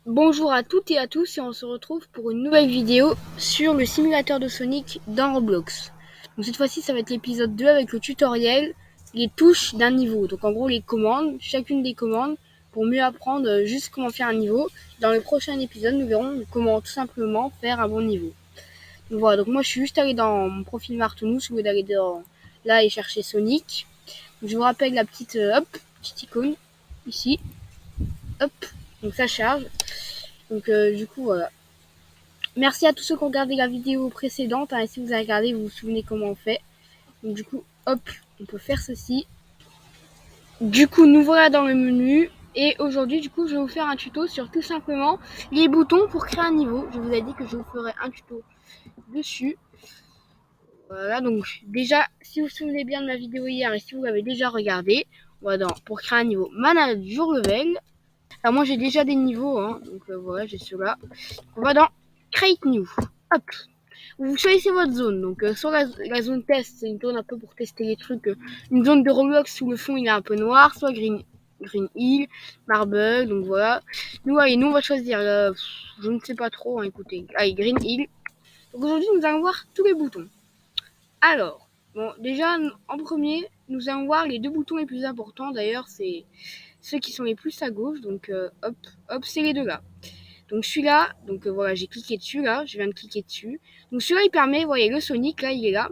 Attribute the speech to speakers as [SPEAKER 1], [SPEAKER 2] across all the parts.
[SPEAKER 1] Bonjour à toutes et à tous et on se retrouve pour une nouvelle vidéo sur le simulateur de Sonic dans Roblox. Donc cette fois-ci ça va être l'épisode 2 avec le tutoriel, les touches d'un niveau. Donc en gros les commandes, chacune des commandes pour mieux apprendre juste comment faire un niveau. Dans le prochain épisode nous verrons comment tout simplement faire un bon niveau. Donc voilà, donc moi je suis juste allé dans mon profil Martounouz au lieu d'aller là et chercher Sonic. Donc, je vous rappelle la petite petite icône ici. Hop, donc ça charge. Donc du coup voilà. Merci à tous ceux qui ont regardé la vidéo précédente. Si vous avez regardé, vous vous souvenez comment on fait. Donc du coup, hop, on peut faire ceci. Du coup, nous voilà dans le menu. Et aujourd'hui, du coup, je vais vous faire un tuto sur tout simplement les boutons pour créer un niveau. Je vous ai dit que je vous ferai un tuto dessus. Voilà, donc déjà, si vous vous souvenez bien de ma vidéo hier et si vous l'avez déjà regardé, voilà, pour créer un niveau Manager Level. Alors moi, j'ai déjà des niveaux, donc voilà, j'ai ceux-là. On va dans Create New. Hop. Vous choisissez votre zone. Donc, soit la zone test, c'est une zone un peu pour tester les trucs. Une zone de Roblox où le fond il est un peu noir, soit Green Hill, Marble, donc voilà. Nous, on va choisir, je ne sais pas trop, écoutez. Allez, Green Hill. Donc aujourd'hui, nous allons voir tous les boutons. Alors, bon, déjà, en premier, nous allons voir les deux boutons les plus importants. D'ailleurs, c'est ceux qui sont les plus à gauche. Donc, hop, c'est les deux là. Donc celui-là, voilà, j'ai cliqué dessus là, je viens de cliquer dessus. Donc celui-là il permet, vous voyez le Sonic là, il est là,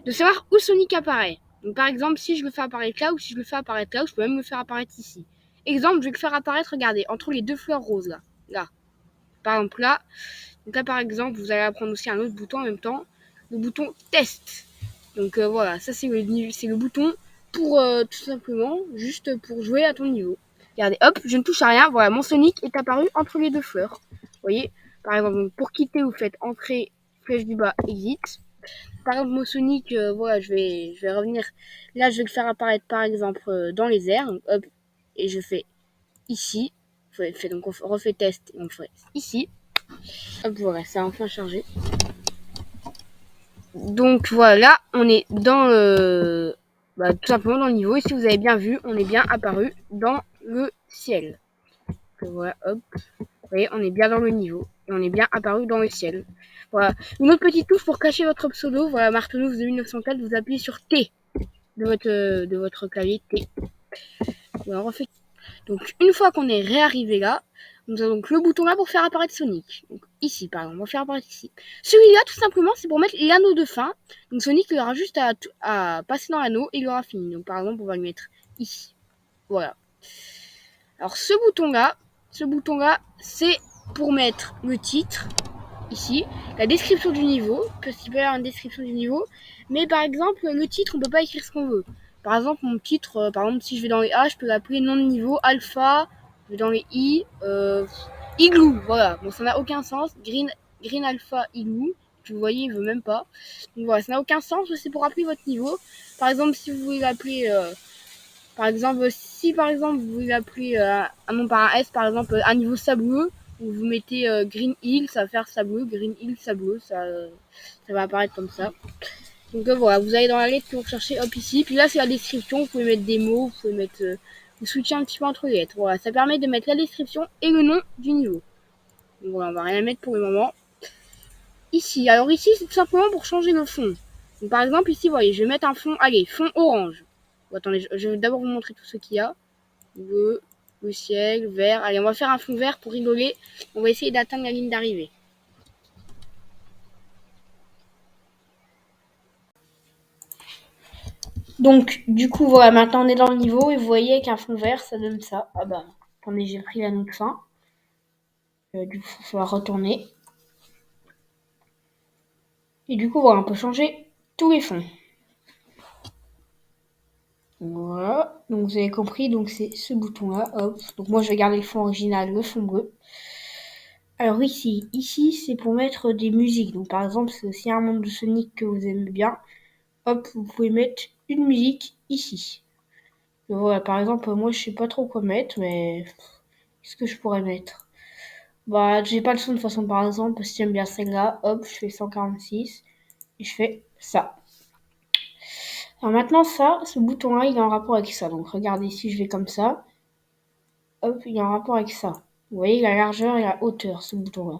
[SPEAKER 1] de savoir où Sonic apparaît. Donc par exemple, si je le fais apparaître là ou si je le fais apparaître là, je peux même le faire apparaître ici. Exemple, je vais le faire apparaître, regardez, entre les deux fleurs roses là. Là. Par exemple là. Donc là par exemple, vous allez apprendre aussi un autre bouton en même temps, le bouton test. Donc voilà, ça c'est le bouton pour tout simplement, juste pour jouer à ton niveau. Regardez, hop, je ne touche à rien. Voilà, mon Sonic est apparu entre les deux fleurs. Vous voyez, par exemple, pour quitter, vous faites entrée, flèche du bas, exit. Par exemple, mon Sonic, voilà, je vais revenir. Là, je vais le faire apparaître, par exemple, dans les airs. Donc, hop, et je fais ici. Donc, on refait test et on fait ici. Hop, voilà, ça a enfin chargé. Donc voilà, on est dans tout simplement dans le niveau. Et si vous avez bien vu, on est bien apparu dans le ciel. Donc voilà, hop. Vous voyez, on est bien dans le niveau. Et on est bien apparu dans le ciel. Voilà. Une autre petite touche pour cacher votre pseudo. Voilà, Martounouz de 1904, vous appuyez sur T de votre clavier T. Voilà, on refait. Donc une fois qu'on est réarrivé là, nous avons donc le bouton là pour faire apparaître Sonic. Donc ici, par exemple, on va faire apparaître ici. Celui-là, tout simplement, c'est pour mettre l'anneau de fin. Donc Sonic, il aura juste à passer dans l'anneau et il aura fini. Donc par exemple, on va le mettre ici. Voilà. Alors ce bouton-là, c'est pour mettre le titre ici, la description du niveau, parce qu'il peut y avoir une description du niveau, mais par exemple, le titre, on peut pas écrire ce qu'on veut. Par exemple, mon titre, par exemple, si je vais dans les A, je peux l'appeler nom de niveau, alpha, je vais dans les I, igloo, voilà. Bon, ça n'a aucun sens, green alpha igloo, vous voyez, il veut même pas. Donc voilà, ça n'a aucun sens, c'est pour appeler votre niveau. Par exemple, si vous voulez l'appeler, si par exemple vous voulez l'appeler un nom par un S, par exemple, un niveau sableux, vous mettez Green Hill, ça va faire sableux, Green Hill sableux, ça va apparaître comme ça. Donc voilà, vous allez dans la lettre que vous recherchez, hop ici, puis là c'est la description, vous pouvez mettre des mots, vous pouvez mettre, vous switchez un petit peu entre les lettres. Voilà, ça permet de mettre la description et le nom du niveau. Donc voilà, on va rien mettre pour le moment. Ici, alors ici c'est tout simplement pour changer le fond. Donc par exemple ici, vous voyez, je vais mettre un fond, allez, fond orange. Bon, attendez, je vais d'abord vous montrer tout ce qu'il y a. Bleu, le ciel, vert. Allez, on va faire un fond vert pour rigoler. On va essayer d'atteindre la ligne d'arrivée. Donc, du coup, voilà, maintenant on est dans le niveau et vous voyez qu'un fond vert, ça donne ça. Ah bah, attendez, j'ai pris la note fin. Du coup, il va falloir retourner. Et du coup, voilà, on peut changer tous les fonds. Voilà, donc vous avez compris, donc c'est ce bouton-là, hop. Donc moi, je vais garder le fond original, le fond bleu. Alors ici, c'est pour mettre des musiques. Donc par exemple, c'est aussi un monde de Sonic que vous aimez bien. Hop, vous pouvez mettre une musique ici. Voilà, par exemple, moi je sais pas trop quoi mettre, mais qu'est-ce que je pourrais mettre? Bah, j'ai pas le son de toute façon, par exemple, si j'aime bien celle-là, hop, je fais 146 et je fais ça. Alors maintenant, ce bouton-là, il est en rapport avec ça. Donc regardez, si je vais comme ça, hop, il est en rapport avec ça. Vous voyez la largeur et la hauteur, ce bouton-là.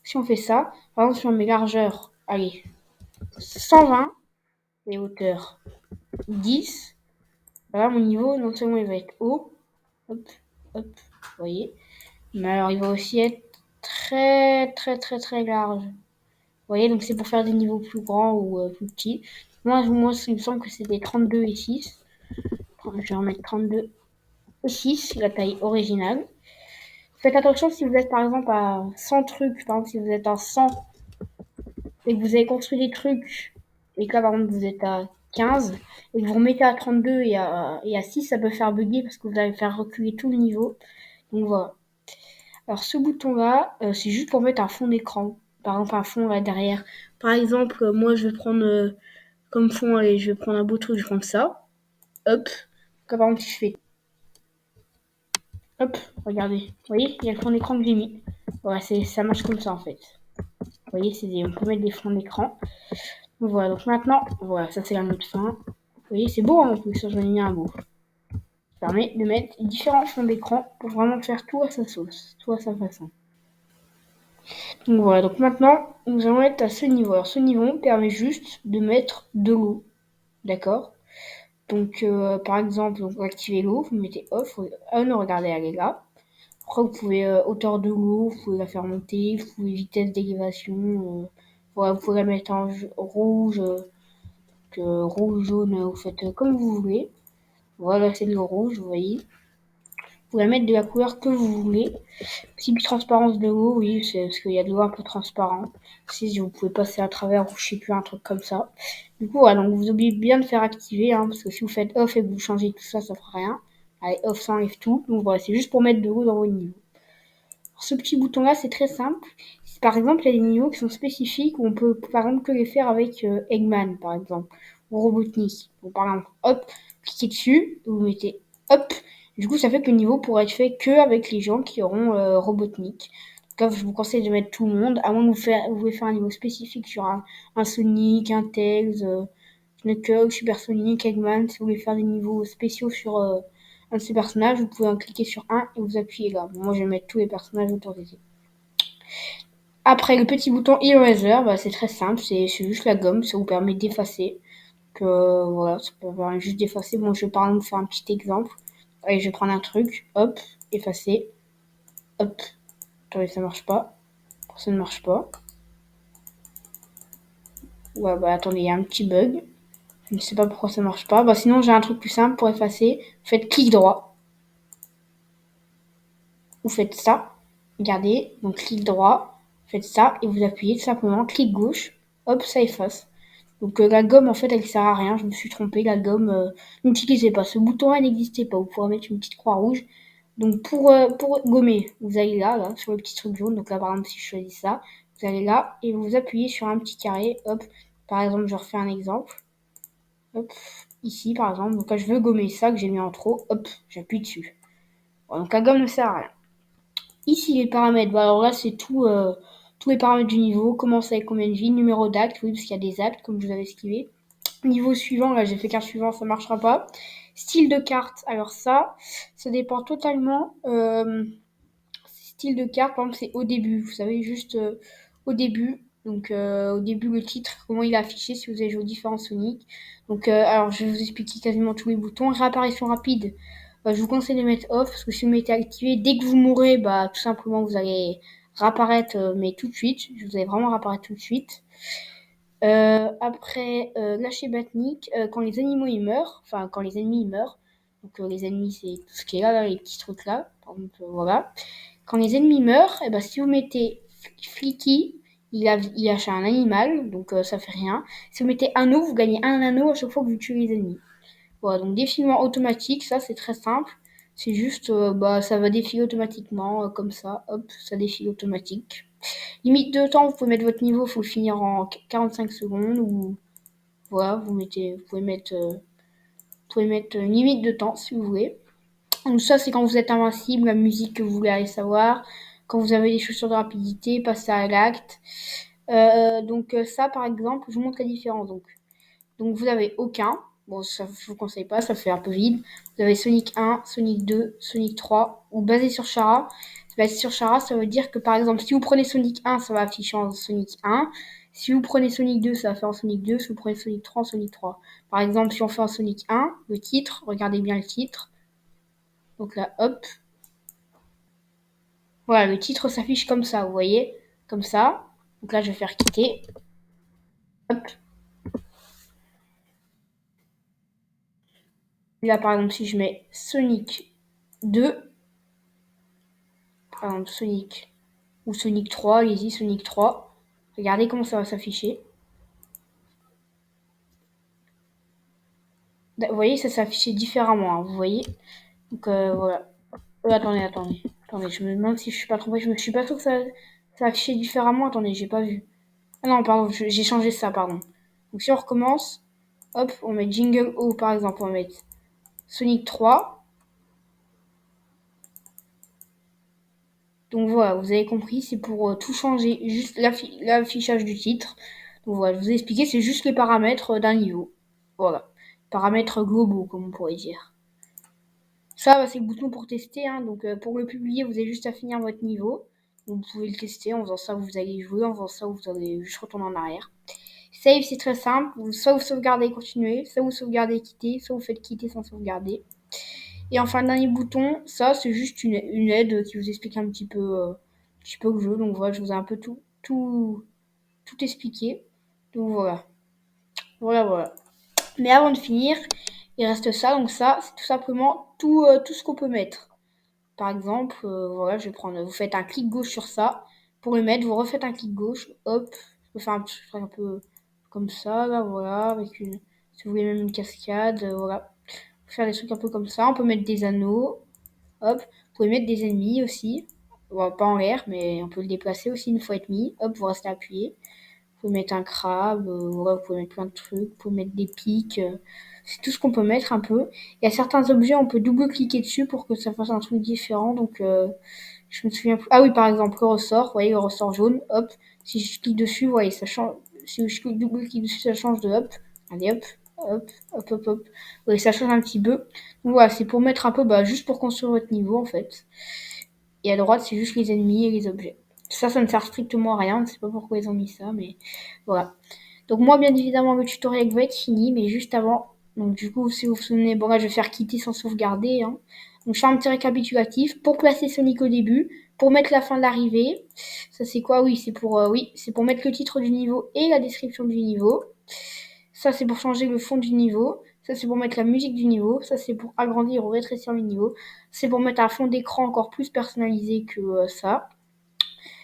[SPEAKER 1] Si on fait ça, par exemple, si on met largeur, allez, 120 et hauteur 10, voilà, mon niveau, non seulement il va être haut, hop, hop, vous voyez, mais alors il va aussi être très, très, très, très large. Vous voyez, donc c'est pour faire des niveaux plus grands ou plus petits. Moi, il me semble que c'était 32 et 6. Je vais remettre 32 et 6, la taille originale. Faites attention si vous êtes par exemple à 100 trucs, par exemple si vous êtes à 100 et que vous avez construit des trucs, et que là par exemple vous êtes à 15, et que vous remettez à 32 et à 6, ça peut faire bugger parce que vous allez faire reculer tout le niveau. Donc voilà. Alors ce bouton-là, c'est juste pour mettre un fond d'écran. Par exemple un fond là derrière. Par exemple, moi je vais prendre comme fond, allez, je vais prendre un beau truc, je vais prendre ça. Hop. Comme par exemple si je fais hop, regardez. Vous voyez, il y a le fond d'écran que j'ai mis. Voilà, ça marche comme ça en fait. Vous voyez, on peut mettre des fonds d'écran. Voilà, donc maintenant, voilà, ça c'est la note fin. Vous voyez, c'est beau hein, en plus, j'en ai mis un beau. Ça permet de mettre différents fonds d'écran pour vraiment faire tout à sa sauce, tout à sa façon. Donc voilà, donc maintenant, nous allons être à ce niveau. Alors ce niveau permet juste de mettre de l'eau, d'accord? Donc par exemple, vous activez l'eau, vous mettez off, on, regardez, elle est là. Après, vous pouvez hauteur de l'eau, vous pouvez la faire monter, vous pouvez vitesse d'élévation, voilà, vous pouvez la mettre en rouge, rouge, jaune, vous faites comme vous voulez. Voilà, c'est le rouge, vous voyez. Vous pouvez la mettre de la couleur que vous voulez. Petit transparence de l'eau, oui, c'est parce qu'il y a de l'eau un peu transparent. Si vous pouvez passer à travers ou je sais plus, un truc comme ça. Du coup, voilà, donc vous oubliez bien de faire activer, hein, parce que si vous faites off et que vous changez tout ça, ça fera rien. Allez, off, ça enlève tout. Donc voilà, c'est juste pour mettre de l'eau dans vos niveaux. Alors, ce petit bouton-là, c'est très simple. Par exemple, il y a des niveaux qui sont spécifiques où on peut, par exemple, que les faire avec Eggman, par exemple, ou Robotnik. Donc, par exemple, hop, cliquez dessus, vous mettez hop. Du coup, ça fait que le niveau pourra être fait que avec les gens qui auront Robotnik. Donc là, je vous conseille de mettre tout le monde, à moins que vous voulez faire un niveau spécifique sur un Sonic, un Tails, Knuckles, Super Sonic, Eggman. Si vous voulez faire des niveaux spéciaux sur un de ces personnages, vous pouvez en cliquer sur un et vous appuyez là. Bon, moi, je vais mettre tous les personnages autorisés. Après, le petit bouton Eraser, bah, c'est très simple, c'est juste la gomme, ça vous permet d'effacer. Voilà, ça permet juste d'effacer. Bon, je vais par exemple faire un petit exemple. Allez, je vais prendre un truc, hop, effacer, hop. Attendez, ça marche pas. Ça ne marche pas. Ouais, bah attendez, il y a un petit bug. Je ne sais pas pourquoi ça marche pas. Bah sinon, j'ai un truc plus simple pour effacer. Vous faites clic droit. Vous faites ça. Regardez, donc clic droit. Faites ça et vous appuyez tout simplement clic gauche. Hop, ça efface. Donc la gomme, en fait, elle sert à rien. Je me suis trompée. La gomme, n'utilisez pas. Ce bouton-là n'existait pas. Vous pourrez mettre une petite croix rouge. Donc pour gommer, vous allez là, sur le petit truc jaune. Donc là, par exemple, si je choisis ça, vous allez là et vous appuyez sur un petit carré. Hop. Par exemple, je refais un exemple. Hop. Ici, par exemple. Donc là, je veux gommer ça que j'ai mis en trop. Hop. J'appuie dessus. Voilà, donc la gomme ne sert à rien. Ici, les paramètres. Bah, alors là, c'est tout, tous les paramètres du niveau. Commence avec combien de vie, numéro d'acte, oui, parce qu'il y a des actes, comme je vous avais esquivé. Niveau suivant, là, j'ai fait qu'un suivant, ça marchera pas. Style de carte, alors ça dépend totalement. Style de carte, par exemple, c'est au début. Vous savez, juste au début. Donc, au début, le titre, comment il est affiché si vous avez joué aux différents Sonic. Donc, alors, je vais vous expliquer quasiment tous les boutons. Réapparition rapide, je vous conseille de mettre off, parce que si vous mettez activé, dès que vous mourrez, bah, tout simplement, vous allez réapparaître, mais tout de suite. Vous allez vraiment réapparaître tout de suite. Après, lâcher Batnik, quand les animaux ils meurent, enfin quand les ennemis ils meurent, donc les ennemis c'est tout ce qui est là, les petits trucs là, par exemple, voilà. Quand les ennemis meurent, et ben si vous mettez Flicky, il lâche un animal, donc ça fait rien. Si vous mettez anneau, vous gagnez un anneau à chaque fois que vous tuez les ennemis. Voilà, donc défilement automatique, ça c'est très simple. C'est juste, bah ça va défiler automatiquement, comme ça, hop, ça défile automatique. Limite de temps, vous pouvez mettre votre niveau, il faut le finir en 45 secondes ou voilà, vous pouvez mettre une limite de temps si vous voulez. Donc ça c'est quand vous êtes invincible, la musique que vous voulez aller savoir, quand vous avez des chaussures de rapidité, passer à l'acte. Donc ça par exemple, je vous montre la différence. Donc vous avez aucun, bon ça je vous conseille pas, ça fait un peu vide. Vous avez Sonic 1, Sonic 2, Sonic 3 ou basé sur Chara. Bah, sur Chara, ça veut dire que par exemple, si vous prenez Sonic 1, ça va afficher en Sonic 1. Si vous prenez Sonic 2, ça va faire en Sonic 2. Si vous prenez Sonic 3, en Sonic 3. Par exemple, si on fait en Sonic 1, le titre, regardez bien le titre. Donc là, hop. Voilà, le titre s'affiche comme ça, vous voyez? Comme ça. Donc là, je vais faire quitter. Hop. Là, par exemple, si je mets Sonic 2, par exemple, Sonic ou Sonic 3, allez-y, Sonic 3. Regardez comment ça va s'afficher. Vous voyez, ça s'affichait différemment, hein, vous voyez. Donc voilà. Attendez. Je me demande si je suis pas trompée. Je me suis pas sûre que ça affichait différemment. Attendez, j'ai pas vu. Ah non, pardon, j'ai changé ça, pardon. Donc si on recommence, hop, on met Jingle O par exemple, on va mettre Sonic 3. Donc voilà, vous avez compris, c'est pour tout changer, juste l'affichage du titre. Donc voilà, je vous ai expliqué, c'est juste les paramètres d'un niveau. Voilà, paramètres globaux, comme on pourrait dire. Ça, bah, c'est le bouton pour tester, hein. Donc pour le publier, vous avez juste à finir votre niveau. Donc, vous pouvez le tester, en faisant ça, vous allez jouer, en faisant ça, vous allez juste retourner en arrière. Save, c'est très simple, soit vous sauvegardez et continuez, soit vous sauvegardez et quittez, soit vous faites quitter sans sauvegarder. Et enfin, le dernier bouton, ça, c'est juste une aide qui vous explique un petit peu le jeu. Donc voilà, je vous ai un peu tout expliqué. Donc voilà. Mais avant de finir, il reste ça. Donc ça, c'est tout simplement tout ce qu'on peut mettre. Par exemple, voilà, je vais prendre, vous faites un clic gauche sur ça. Pour le mettre, vous refaites un clic gauche, hop. Je vais faire un petit truc un peu comme ça, là, voilà, avec si vous voulez même une cascade, voilà. Faire des trucs un peu comme ça. On peut mettre des anneaux, hop. Vous pouvez mettre des ennemis aussi. Bon, pas en l'air, mais on peut le déplacer aussi une fois être mis. Hop, vous restez appuyé. Vous pouvez mettre un crabe, voilà, vous pouvez mettre plein de trucs. Vous pouvez mettre des pics. C'est tout ce qu'on peut mettre un peu. Il y a certains objets, on peut double-cliquer dessus pour que ça fasse un truc différent. Donc, je me souviens plus. Ah oui, par exemple, le ressort. Vous voyez, le ressort jaune. Hop. Si je clique dessus, vous voyez, ça change. Si je double-clique dessus, ça change de hop. Allez, hop. Hop. Oui, ça change un petit peu. Donc voilà, c'est pour mettre un peu, juste pour construire votre niveau, en fait. Et à droite, c'est juste les ennemis et les objets. Ça ne sert strictement à rien. Je ne sais pas pourquoi ils ont mis ça, mais voilà. Donc moi, bien évidemment, le tutoriel va être fini, mais juste avant, donc du coup, si vous vous souvenez, bon là, je vais faire quitter sans sauvegarder, hein. Donc je fais un petit récapitulatif pour placer Sonic au début, pour mettre la fin de l'arrivée. Ça c'est quoi? Oui, c'est pour mettre le titre du niveau et la description du niveau. Ça c'est pour changer le fond du niveau. Ça c'est pour mettre la musique du niveau. Ça c'est pour agrandir ou rétrécir le niveau. C'est pour mettre un fond d'écran encore plus personnalisé que ça.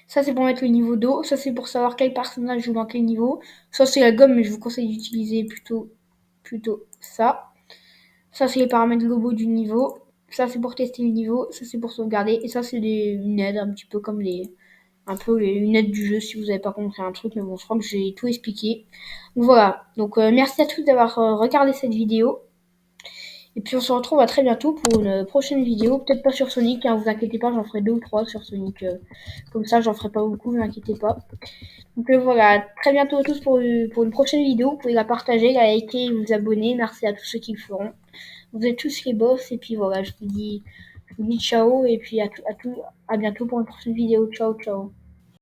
[SPEAKER 1] Ça, c'est pour mettre le niveau d'eau. Ça, c'est pour savoir quel personnage joue dans quel niveau. Ça, c'est la gomme, mais je vous conseille d'utiliser plutôt ça. Ça, c'est les paramètres globaux du niveau. Ça, c'est pour tester le niveau. Ça, c'est pour sauvegarder. Et ça, c'est une aide, un petit peu comme une aide du jeu si vous n'avez pas compris un truc. Mais bon, je crois que j'ai tout expliqué. Donc voilà. Donc, merci à tous d'avoir regardé cette vidéo. Et puis on se retrouve à très bientôt pour une prochaine vidéo. Peut-être pas sur Sonic, hein, vous inquiétez pas, j'en ferai 2 ou 3 sur Sonic. Comme ça, j'en ferai pas beaucoup, ne vous inquiétez pas. Donc voilà, très bientôt à tous pour une prochaine vidéo. Vous pouvez la partager, la liker et vous abonner. Merci à tous ceux qui le feront. Vous êtes tous les boss. Et puis voilà, je vous dis ciao. Et puis à bientôt pour une prochaine vidéo. Ciao.